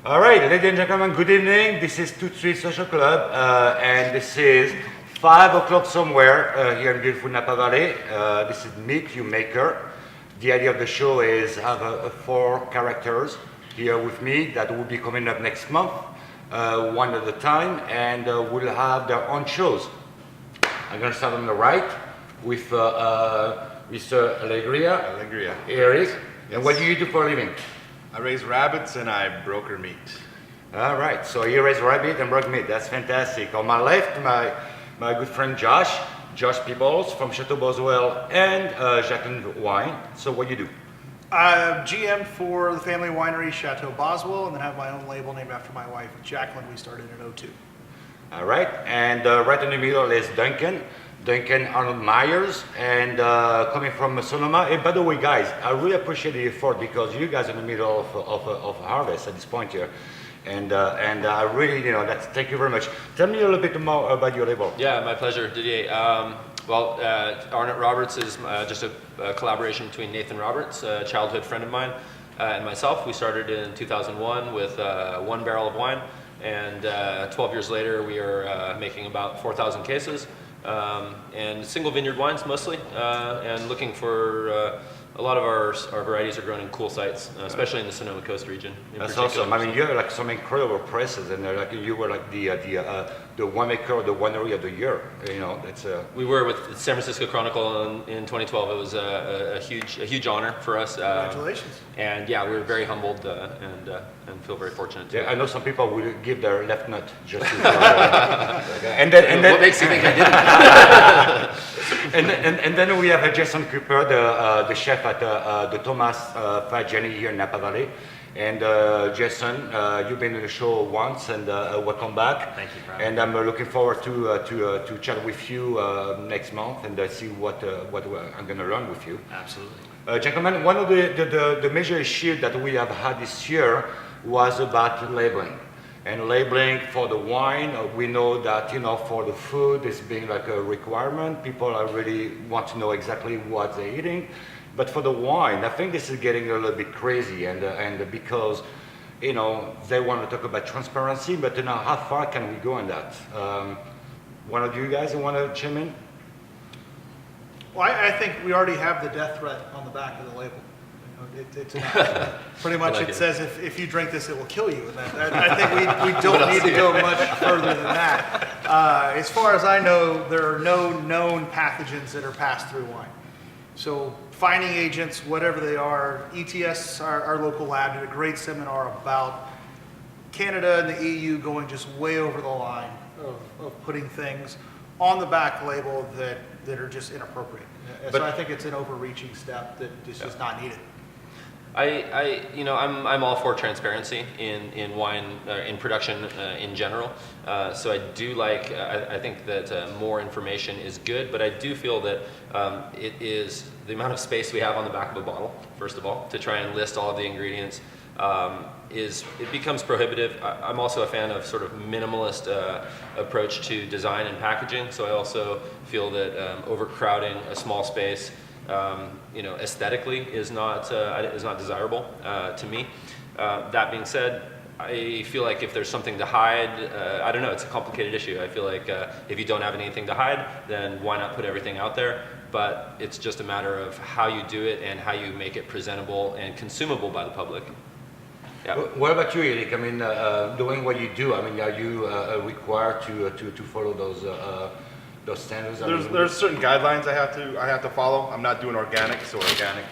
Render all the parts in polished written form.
All right, ladies and gentlemen, good evening. This is ToutSuite Social Club, and this is 5 o'clock somewhere here in beautiful Napa Valley. This is Meet You Maker. The idea of the show is have 4 characters here with me that will be coming up next month, one at a time, and will have their own shows. I'm going to start on the right with Mr. Alegria. Alegria. Eric. Yes. And what do you do for a living? I raise rabbits and I broker meat. All right, so you raise rabbit and broke meat. That's fantastic. On my left, my good friend Josh Peeples from Chateau, Boswell, and Jacquelynn wine. So what do you do? GM for the family winery Chateau Boswell, and then have my own label named after my wife, Jacquelynn. We started in 2002. All right, and right in the middle is Duncan Meyers, and coming from Sonoma. Hey, by the way, guys, I really appreciate the effort because you guys are in the middle of harvest at this point here. And I really, thank you very much. Tell me a little bit more about your label. Yeah, my pleasure, Didier. Arnot-Roberts is just a collaboration between Nathan Roberts, a childhood friend of mine, and myself. We started in 2001 with 1 barrel of wine, and 12 years later we are making about 4,000 cases, and single vineyard wines mostly, and looking for a lot of our varieties are grown in cool sites, especially in the Sonoma Coast region. That's awesome. I mean, you have like some incredible presses, and like you were like the winemaker, the winery of the year. That's We were with the San Francisco Chronicle in 2012. It was a huge honor for us. Congratulations. And yeah, we were very humbled and feel very fortunate too. Yeah, I know some people will give their left nut just to. and then what makes you think I didn't? and then we have Jason Kupper, the chef at the Thomas Fagiani here in Napa Valley. And Jason, you've been on the show once, and welcome back. Thank you, Brian. And I'm looking forward to chat with you next month and see what I'm going to learn with you. Absolutely. Gentlemen, one of the major issues that we have had this year was about labeling. And labeling for the wine, we know that for the food, it's being like a requirement. People are really want to know exactly what they're eating. But for the wine, I think this is getting a little bit crazy, and because they want to talk about transparency, but how far can we go on that? One of you guys want to chime in? Well, I think we already have the death threat on the back of the label. It's pretty much it says if you drink this, it will kill you. And I think we don't need to go much further than that. As far as I know, there are no known pathogens that are passed through wine. So finding agents, whatever they are, ETS, our local lab, did a great seminar about Canada and the EU going just way over the line of putting things on the back label that are just inappropriate. So I think it's an overreaching step that is just not needed. I'm all for transparency in wine, in production in general. So I do I think that more information is good, but I do feel that it is the amount of space we have on the back of a bottle, first of all, to try and list all of the ingredients, it becomes prohibitive. I'm also a fan of sort of minimalist approach to design and packaging. So I also feel that overcrowding a small space aesthetically is not desirable to me. That being said, I feel like if there's something to hide, I don't know, it's a complicated issue. I feel like if you don't have anything to hide, then why not put everything out there? But it's just a matter of how you do it and how you make it presentable and consumable by the public. Yeah. What about you, Eric? I mean, doing what you do, I mean, are you required to follow those standards? There's certain guidelines I have to follow. I'm not doing organic, so organic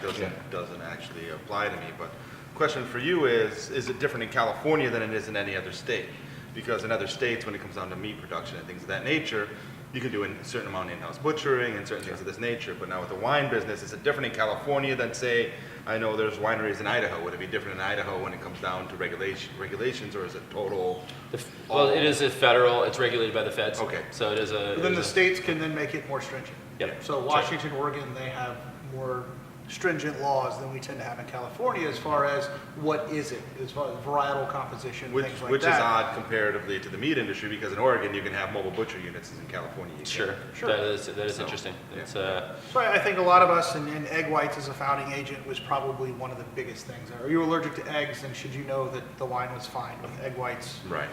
doesn't actually apply to me. But question for you is it different in California than it is in any other state? Because in other states, when it comes down to meat production and things of that nature, you can do a certain amount of in-house butchering and certain things of this nature. But now with the wine business, is it different in California than, say, I know there's wineries in Idaho. Would it be different in Idaho when it comes down to regulations, or is it total? Well, it is federal. It's regulated by the feds. Okay. So it is a. But then the states can then make it more stringent. Yep. So Washington, Oregon, they have more stringent laws than we tend to have in California as far as what is it, as far as varietal composition, Which, things like which that. is odd comparatively to the meat industry, because in Oregon you can have mobile butcher units, as in California you Sure. can't. That is So, interesting. yeah. It's, So I think a lot of us, and egg whites as a founding agent was probably one of the biggest things. Are you allergic to eggs, and should you know that the wine was fine with egg whites? Right.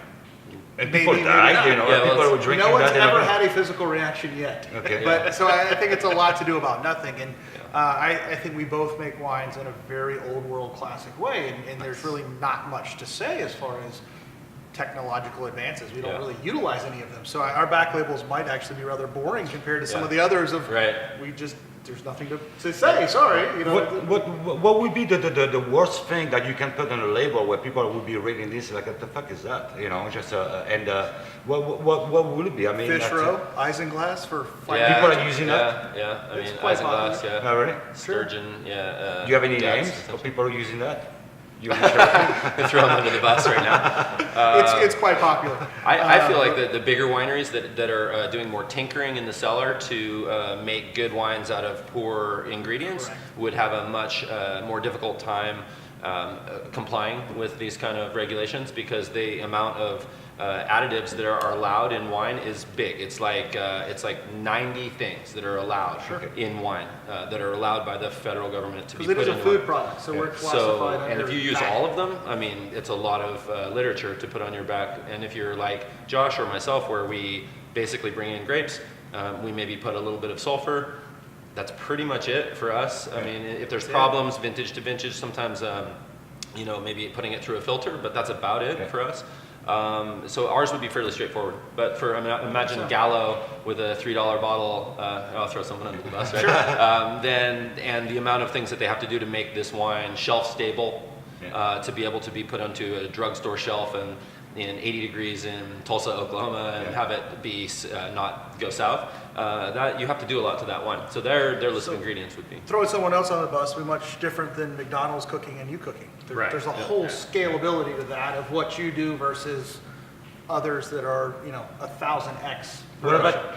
And Maybe, people maybe died, not. you know, Yeah, well, people were it's- drinking No one's that. they ever don't know. had a physical reaction yet. Okay. But so I think it's a lot to do about nothing. And I think we both make wines in a very old world classic way. And there's really not much to say as far as technological advances. We don't Yeah. really utilize any of them. So our back labels might actually be rather boring compared to some Yeah. of the others of Right. there's nothing to say, sorry. You know, What would be the worst thing that you can put on a label where people would be reading this like, what the fuck is that? You know, just what would it be? I mean, fish that's, roe, isinglass for fine. yeah, People are using that? Yeah. I It's mean, quite isinglass, popular. yeah. Oh, really? Sturgeon, yeah. Do you have any yeah, names it's- of people who are using that? You sure? Throw them under the bus right now. It's quite popular. I feel like the bigger wineries that are doing more tinkering in the cellar to make good wines out of poor ingredients Correct. would have a much more difficult time complying with these kind of regulations, because the amount of additives that are allowed in wine is big. It's like 90 things that are allowed in wine that are allowed by the federal government to be Because put it is in a food wine. product, so we're classified So, under and if you use that. all of them, I mean, it's a lot of literature to put on your back. And if you're like Josh or myself, where we basically bring in grapes, we maybe put a little bit of sulfur. That's pretty much it for us. I mean, if there's problems, vintage to vintage, sometimes, maybe putting it through a filter, but that's about it for us. So ours would be fairly straightforward. But imagine Gallo with a $3 bottle, I'll throw someone under the bus, right? And the amount of things that they have to do to make this wine shelf stable, to be able to be put onto a drugstore shelf and in 80 degrees in Tulsa, Oklahoma, and have it be not go south. That you have to do a lot to that wine. So their list of ingredients would be. Throwing someone else on the bus would be much different than McDonald's cooking and you cooking. Right. There's a whole scalability to that of what you do versus others that are, 1,000x.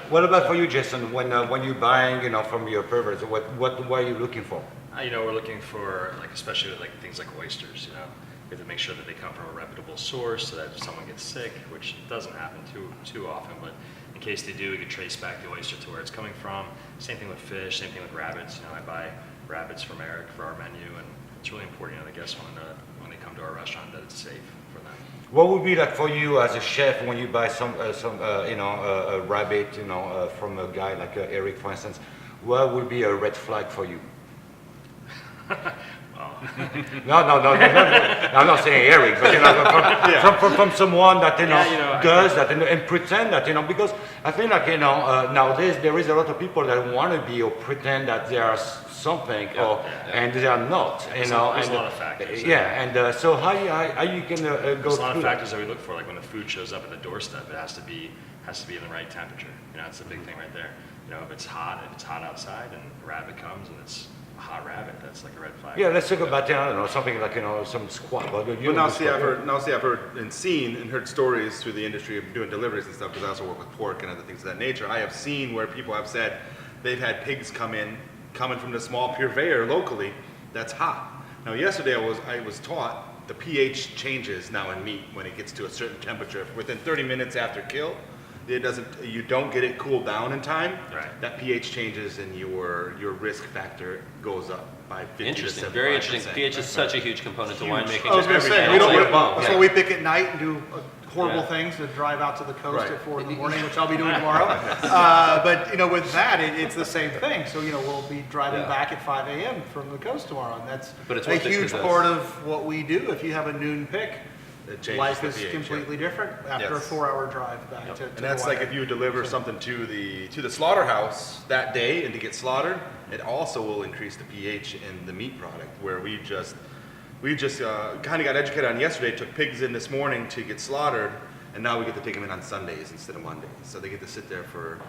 What about for you, Jason? When you're buying, from your perverts, what are you looking for? We're looking for, especially with things like oysters, we have to make sure that they come from a reputable source so that if someone gets sick, which doesn't happen too often, but in case they do, we can trace back the oyster to where it's coming from. Same thing with fish, same thing with rabbits. I buy rabbits from Eric for our menu, and it's really important, the guests want to know when they come to our restaurant that it's safe for them. What would be like for you as a chef when you buy a rabbit, from a guy like Eric, for instance? What would be a red flag for you? No, I'm not saying Eric, but from someone that does that and pretend that because I feel like nowadays there is a lot of people that want to be or pretend that they are something and they are not. There's a lot of factors. So how you can go There's a lot through of factors that we look for, like when the food shows up at the doorstep, it has to be in the right temperature. It's the big thing right there. If it's hot outside and a rabbit comes and it's a hot rabbit, that's like a red flag. Yeah, let's talk about I don't know, something like some squat. But But now see, I've heard and seen and heard stories through the industry of doing deliveries and stuff, because I also work with pork and other things of that nature. I have seen where people have said they've had pigs coming from the small purveyor locally that's hot. Now yesterday I was taught the pH changes now in meat when it gets to a certain temperature. Within 30 minutes after kill, you don't get it cooled down in time. Right. That pH changes and your risk factor goes up by 50 Interesting, to 75%. very interesting. pH is such a huge component to winemaking. I was going to say, Everything. we don't, It's like a bomb. that's Yeah. what we pick at night and do horrible Yeah. things to drive out to the coast Right. at 4 in the morning, which I'll be doing tomorrow. But with that, it's the same thing. So we'll be driving Yeah. back at 5 a.m. from the coast tomorrow, and that's But it's a worth it huge 'cause part of what we do. If you have a noon pick, It changes life the is pH, completely different after a Yes. 4-hour drive back to And that's like if you deliver something to the slaughterhouse that day and to get slaughtered, it also will increase the pH in the meat product. Where we just kind of got educated on yesterday. Took pigs in this morning to get slaughtered, and now we get to take them in on Sundays instead of Mondays. So they get to sit there for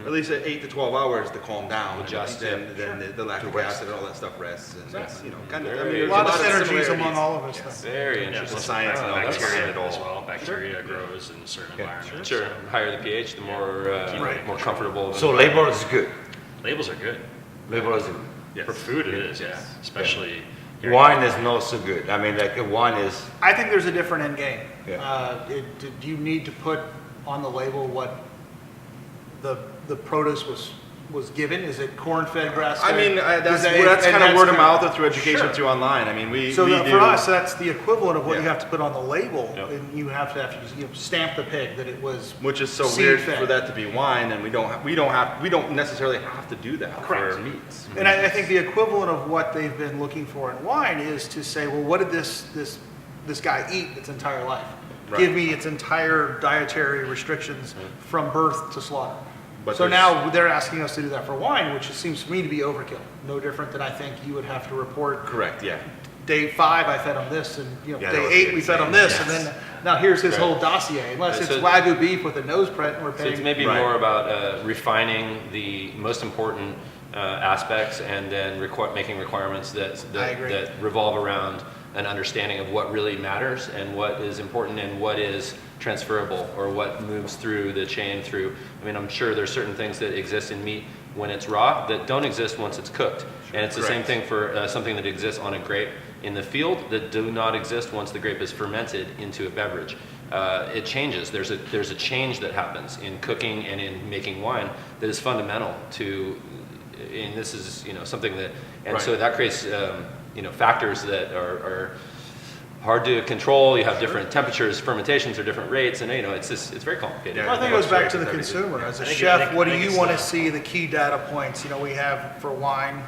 at least 8 to 12 hours to calm down. Adjust, and then the lactic acid and all that stuff rests. And it's kind of a there's lot of synergies similarities. among all of us. Then. Very Yeah, interesting. plus science and all that bacteria stuff. as well. Bacteria grows in certain environments. Sure. Higher the pH, the more Right. more comfortable. So labor is good. Labels are good. Labor is good. Yeah, for food it is, yeah, especially. here. Wine is not so good. I mean, like wine is, I think there's a different end game. Yeah. Do you need to put on the label what the produce was given? Is it corn-fed, grass-fed? I mean, that's And kind of word of kinda- mouth or through education Sure. through online. I mean, we So do. for us, that's the equivalent of what you Yeah. have to put on the label, Yep. and you have to stamp the pig that it was. Which is so seed weird fed. for that to be wine, and we don't necessarily have to do that Correct. for meats. And I think the equivalent of what they've been looking for in wine is to say, well, what did this guy eat its entire life? Right. Give me its entire dietary restrictions from birth to slaughter. But So there's- now they're asking us to do that for wine, which seems to me to be overkill. No different than I think you would have to report. Correct. Yeah. Day 5, I fed him this, and Yeah, that day would 8, be we fed him insane. this, and then now here's his Right. whole dossier. Unless Right, it's so- Wagyu beef with a nose print, and we're So it's paying. maybe Right. more about refining the most important aspects and then making requirements I agree. that revolve around an understanding of what really matters and what is important and what is transferable or what moves through the chain through. I mean, I'm sure there's certain things that exist in meat when it's raw that don't exist once it's cooked. And it's the same Correct. thing for something that exists on a grape in the field that do not exist once the grape is fermented into a beverage. It changes. There's a change that happens in cooking and in making wine that is fundamental to, and this is something that, and so Right. that creates factors that are hard to control. You have different temperatures, fermentations are different rates, and it's very complicated. Yeah. Well, I think it goes back to the consumer. As a chef, what do you want to see the key data points? We have for wine,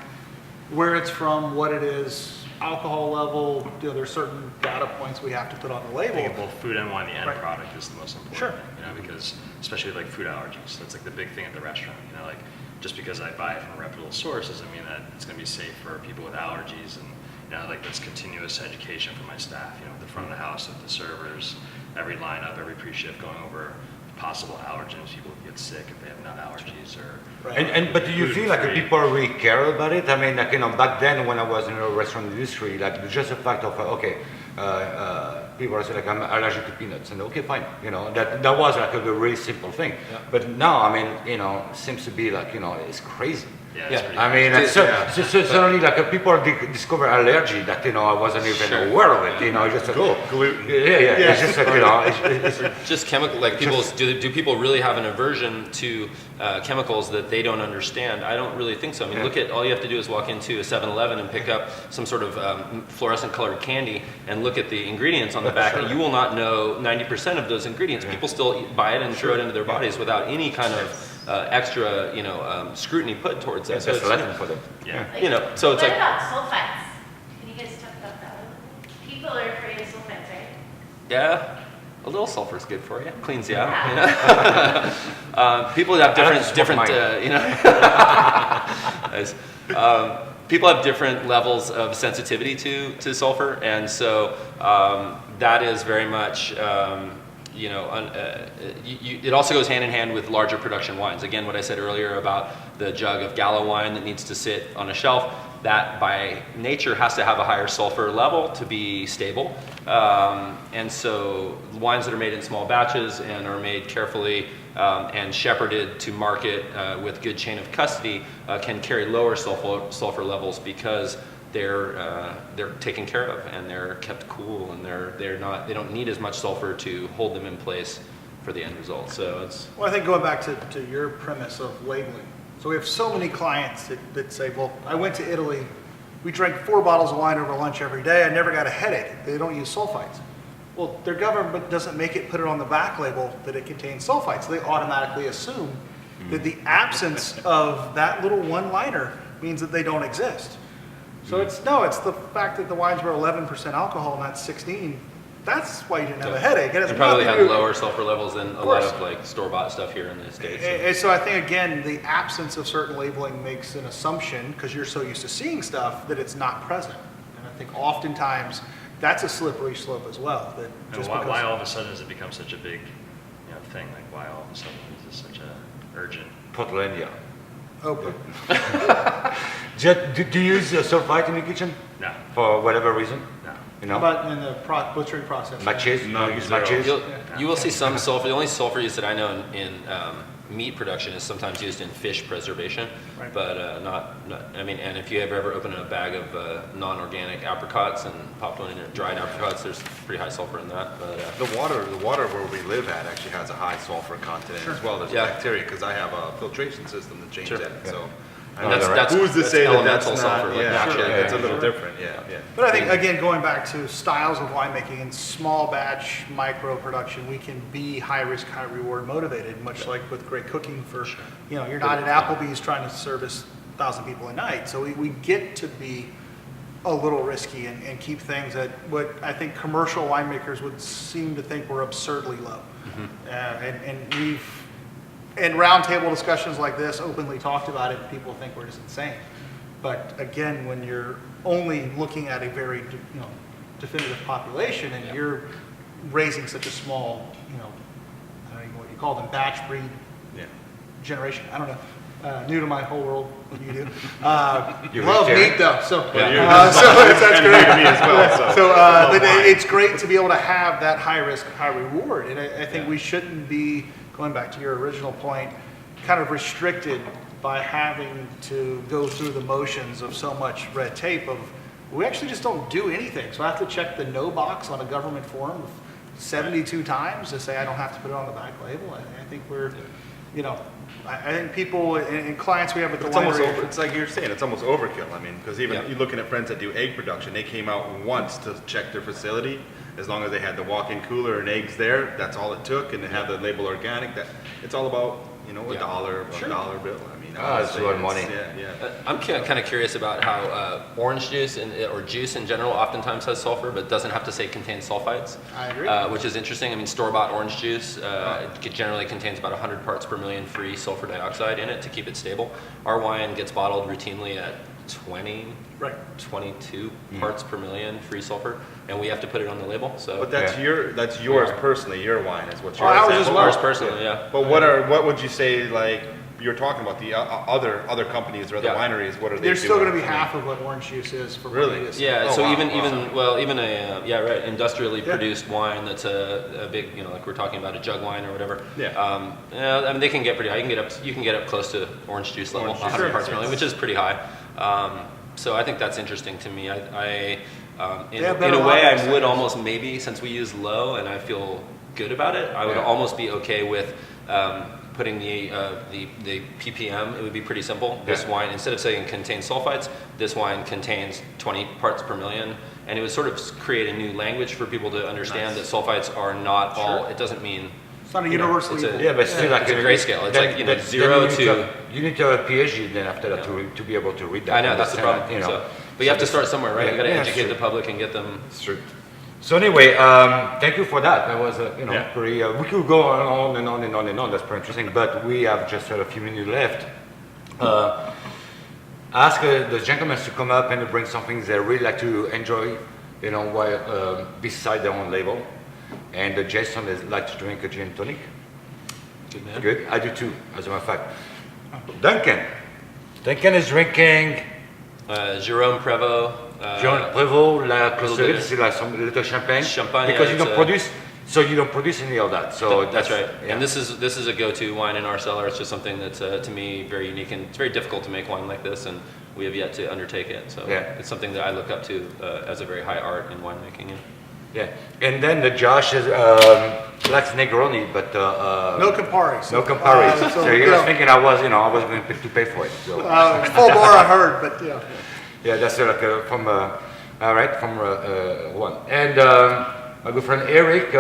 where it's from, what it is, alcohol level. There's certain data points we have to put on the I think label. both food and wine, the end Right. product is the most important Sure. thing, because especially like food allergies, that's like the big thing at the restaurant, like just because I buy it from a reputable source doesn't mean that it's going to be safe for people with allergies, and like that's continuous education for my staff, at the front of the house, with the servers, every lineup, every pre-shift going over possible allergens, people get sick if they have nut allergies or. Right. but do you feel like gluten-free. people really care about it? I mean, like, back then when I was in the restaurant industry, like just the fact of, people are saying like, I'm allergic to peanuts, and okay, fine, that was like a really simple thing. Yeah. But now, I mean, seems to be like, it's crazy. Yeah, Yeah. it's pretty I mean, Yeah. so suddenly, like, people discover allergy that, I wasn't even Sure. aware of it, just like, Gluten. yeah, it's just like, it's Just chemical, like do people really have an aversion to chemicals that they don't understand? I don't really think so. I mean, Yeah. look at, all you have to do is walk into a 7-Eleven and pick up some sort of fluorescent colored candy and look at the ingredients on the back, and you will not know 90% of those ingredients. People still buy it and throw it into their bodies without any kind of extra, scrutiny put towards that. That's So a it's, lesson for them. Yeah. so it's What like, about sulfites? Can you guys talk about that a little bit? People are afraid of sulfites, right? yeah, a little sulfur is good for you. Cleans you out. People have I like to smoke different, mine. nice. People have different levels of sensitivity to sulfur, and so that is very much. It also goes hand in hand with larger production wines. Again, what I said earlier about the jug of Gallo wine that needs to sit on a shelf, that by nature has to have a higher sulfur level to be stable. And so wines that are made in small batches and are made carefully and shepherded to market with good chain of custody can carry lower sulfur levels because they're taken care of and they're kept cool, and they don't need as much sulfur to hold them in place for the end result. So it's Well, I think going back to your premise of labeling. So we have so many clients that say, well, I went to Italy, we drank 4 bottles of wine over lunch every day, I never got a headache. They don't use sulfites. Well, their government doesn't put it on the back label that it contains sulfites. They automatically assume that the absence of that little one-liner means that they don't exist. So it's the fact that the wines were 11% alcohol, not 16. That's why you didn't have a headache. It has you probably nothing have to do- lower sulfur levels than a lot of like store-bought stuff here in the States. And so I think, again, the absence of certain labeling makes an assumption, because you're so used to seeing stuff, that it's not present. And I think oftentimes that's a slippery slope as well. That And just why because- all of a sudden has it become such a big thing? Like, why all of a sudden is this such a urgent? Portlandia. Oh, but Do you use sulfite in the kitchen No, for whatever reason? no. how about in the butchering process? Matches? No, You use zero. matches? You will see some sulfur. The only sulfur use that I know in meat production is sometimes used in fish preservation, Right. but not, I mean, and if you have ever opened a bag of non-organic apricots and popped one in there, dried apricots, there's pretty high sulfur in that. But The water where we live at actually has a high sulfur content as well. There's Yeah. bacteria, because I have a filtration system to change Sure. that, so. And that's Who's to that's say that that's elemental not, sulfur, like yeah, natural. sure, it's a little different, yeah. But I think, again, going back to styles of winemaking and small batch micro production, we can be high risk, high reward motivated, much like with great cooking for, you know, you're not at Applebee's trying to service 1,000 people a night. So we get to be a little risky and keep things at what I think commercial winemakers would seem to think were absurdly low. And we've, in roundtable discussions like this, openly talked about it, and people think we're just insane. But again, when you're only looking at a very, you know, definitive population, and you're raising such a small, you know, I don't even know what you call them, batch breed Yeah. generation. I don't know. New to my whole world. What do you do? You Love vegetarian? meat though. So, Well, you're- so that's great. to me as well, so. So, Love but wine. it's great to be able to have that high risk, high reward. And I think we shouldn't be, going back to your original point, kind of restricted by having to go through the motions of so much red tape of, we actually just don't do anything. So I have to check the no box on a government form 72 times to say I don't have to put it on the back label. I think we're, you know, I think people and clients we have at the It's almost winery. over, it's like you're saying, it's almost overkill. I mean, because even Yeah. you're looking at friends that do egg production, they came out once to check their facility. As long as they had the walk-in cooler and eggs there, that's all it took, and they have the label organic. That it's all about, you know, a Yeah. $1 bill. I mean, It's honestly, a lot of money. Yeah. I'm kind of curious about how orange juice or juice in general oftentimes has sulfur, but doesn't have to say contains sulfites. I agree. Which is interesting. I mean, store-bought orange juice it generally contains about 100 parts per million free sulfur dioxide in it to keep it stable. Our wine gets bottled routinely at 20, Right. 22 parts per million free sulfur, and we have to put it on the label. So But that's yours personally. Your wine is what Oh, yours ours is. as well. ours personally, yeah. But what would you say, like you're talking about the other companies or other Yeah. wineries? What are they There's still doing? going to be half of what orange juice is for Really? what it is. Yeah, Oh, so wow, even a industrially Yeah. produced wine that's a big, you know, like we're talking about a jug wine or whatever. Yeah. Yeah, I mean they can get pretty high. You can get up close to orange juice level, Orange juice, 100 parts per sure. million, which is pretty high. So I think that's interesting to me. In have a better way, wines, I I would guess. almost maybe, since we use low and I feel good about it, I would Yeah. almost be okay with putting the ppm. It would be pretty simple. This Yeah. wine, instead of saying contains sulfites, this wine contains 20 parts per million, and it would sort of create a new language for people to understand that sulfites are not all. It doesn't mean It's not a you know, universal it's a- evil. Yeah, but still like it's a grayscale. It's like, you know, then 0 you need to- you need to have a PhD then after that to be able to read that. I know that's the understand problem. that, you know. So, but you have to start somewhere, right? Yeah, You got to yeah, educate sure. the public and get them. It's true. So anyway, thank you for that. That was, you know, Yeah. pretty. We could go on and on and on and on. That's pretty interesting. But we have just a few minutes left. Ask the gentlemen to come up and bring something they really like to enjoy, you know, while beside their own label. And Jason is like to drink a gin and tonic. Good man. Good. I do too, as a matter of fact. Duncan is drinking. Jérôme Prévost. John Prévost, la little Closerie, bit. c'est like some little champagne. Champagne, because yeah, you don't it's, produce, so you don't produce any of that. So That's right. yeah. And this is a go-to wine in our cellar. It's just something that's to me very unique, and it's very difficult to make wine like this, and we have yet to undertake it. So Yeah. it's something that I look up to as a very high art in winemaking. Yeah, and then the Josh is likes Negroni, but No Campari. no Campari. So you he was know, thinking I was going to pay for it. So full bar I heard, but yeah. yeah, that's like from all right from one. And my good friend Eric,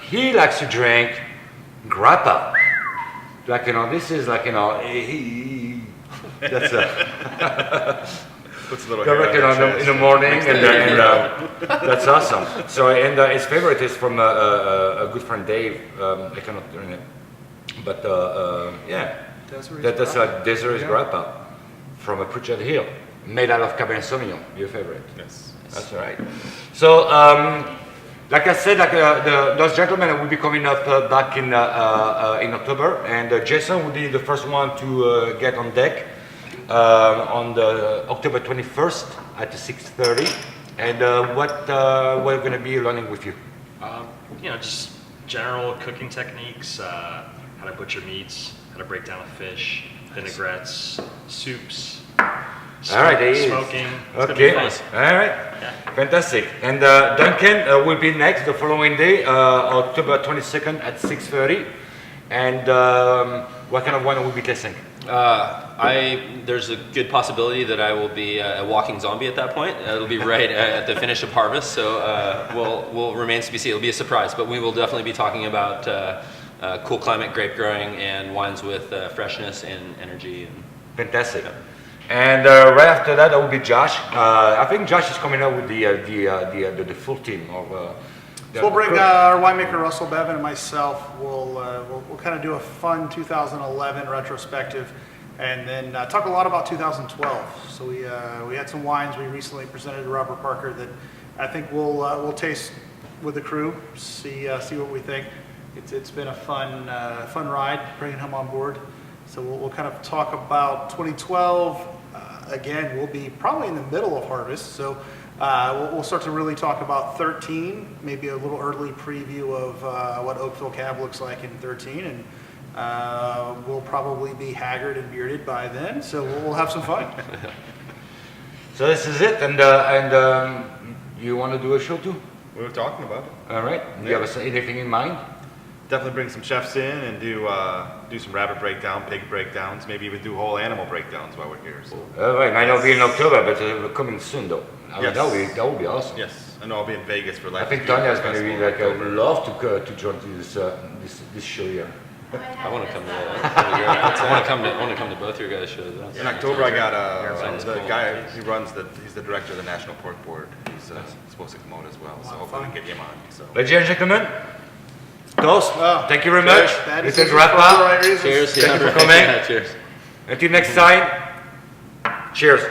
he likes to drink grappa. Like you know, this is like you know, that's Puts a little I hair on reckon your on chest. in the morning, and that's awesome. So, and his favorite is from a good friend Dave. I cannot learn it, but yeah, that's a Desiree grappa from a Pritchard Hill, made out of Cabernet Sauvignon. Your favorite? Yes. That's all right. So, like I said, like those gentlemen will be coming up back in October, and Jason will be the first one to get on deck. On the October 21st at 6:30, and what we're going to be learning with you. You know, just general cooking techniques, how to butcher meats, kind of breakdown of fish, vinaigrettes, soups. All right, there is. Smoking. It's gonna be Okay, fun. all right, fantastic. And Duncan will be next the following day, October 22nd at 6:30. And what kind of wine will we be tasting? There's a good possibility that I will be a walking zombie at that point. It'll be right at the finish of harvest, so we'll remains to be seen. It'll be a surprise, but we will definitely be talking about cool climate grape growing and wines with freshness and energy. Fantastic. And right after that, will be Josh. I think Josh is coming up with the full team of. So we'll bring our winemaker Russell Bevan and myself. We'll kind of do a fun 2011 retrospective, and then talk a lot about 2012. So we had some wines we recently presented to Robert Parker that I think we'll taste with the crew. See what we think. It's been a fun ride bringing him on board. So we'll kind of talk about 2012. Again, we'll be probably in the middle of harvest, so we'll start to really talk about 13, maybe a little early preview of what Oakville Cab looks like in 13, and we'll probably be haggard and bearded by then, so we'll have some fun. So this is it, and you want to do a show too? We were talking about it. All right. Do you have anything in mind? Definitely bring some chefs in and do some rabbit breakdown, pig breakdowns, maybe even do whole animal breakdowns while we're here. So. All right. Might not be in October, but we're coming soon though. I mean, Yes. that would be awesome. Yes, I know I'll be in Vegas for I Life. think Tanya's going to be like, I would love to join this show here. I want to come to. I want to come to both your guys' shows. In October, I got Sounds the cool. guy. He's the director of the National Pork Board. He's supposed to come out as well, so hopefully we can get him on. So. Ladies and gentlemen, toast. Oh, Thank you very much. Bad This is decisions for all the Rafa. right reasons. Cheers. Thank you for right. coming. Yeah, cheers. Until next time, cheers.